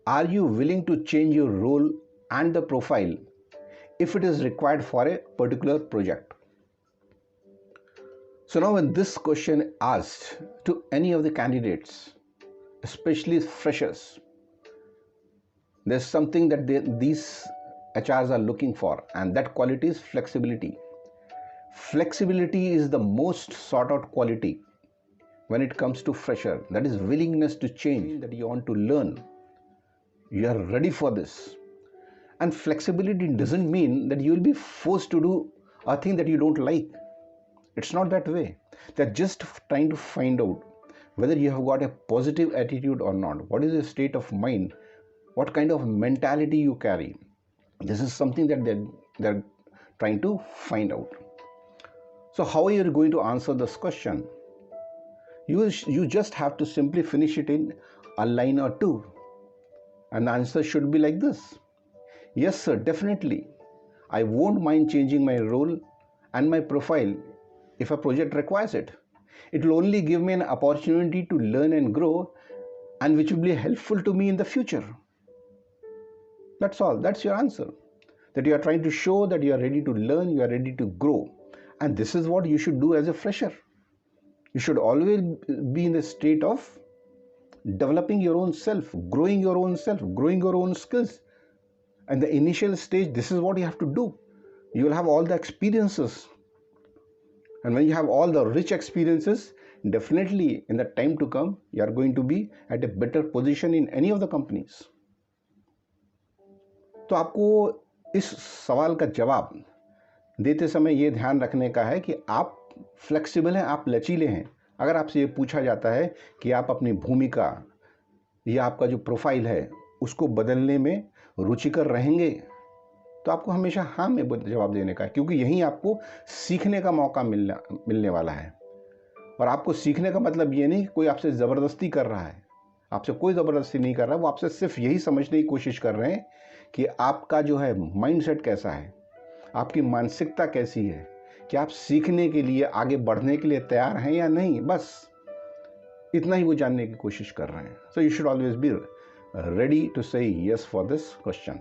Are you willing to change your role and the profile if it is required for a particular project? So now when this question asked to any of the candidates, especially freshers, there's something that these HRs are looking for, and that quality is flexibility. Flexibility is the most sought out quality when it comes to fresher. That is willingness to change, that you want to learn. You are ready for this. And flexibility doesn't mean that you will be forced to do a thing that you don't like. It's not that way. They're just trying to find out whether you have got a positive attitude or not. What is your state of mind? What kind of mentality you carry? This is something that they're trying to find out. So how are you going to answer this question? You just have to simply finish it in a line or two. And the answer should be like this. Yes, sir, definitely. I won't mind changing my role and my profile if a project requires it. It will only give me an opportunity to learn and grow, and which will be helpful to me in the future. That's all. That's your answer. That you are trying to show that you are ready to learn, you are ready to grow. And this is what you should do as a fresher. You should always be in the state of developing your own self, growing your own self, growing your own skills. And the initial stage, this is what you have to do. You will have all the experiences. And when you have all the rich experiences, definitely in the time to come, you are going to be at a better position in any of the companies. तो आपको इस सवाल का जवाब देते समय ये ध्यान रखने का है कि आप फ्लेक्सिबल हैं, आप लचीले हैं. अगर आपसे ये पूछा जाता है कि आप अपनी भूमिका या आपका जो प्रोफाइल है उसको बदलने में रुचिकर रहेंगे, तो आपको हमेशा हाँ में जवाब देने का है, क्योंकि यहीं आपको सीखने का मौका मिलने वाला है. और आपको सीखने का मतलब ये नहीं कि कोई आपसे ज़बरदस्ती कर रहा है. आपसे कोई ज़बरदस्ती नहीं कर रहा. वो आपसे सिर्फ यही समझने की कोशिश कर रहे हैं कि आपका जो है माइंडसेट कैसा है, आपकी मानसिकता कैसी है, कि आप सीखने के लिए, आगे बढ़ने के लिए तैयार हैं या नहीं. बस इतना ही वो जानने की कोशिश कर रहे हैं. So you should always be ready to say yes for this question.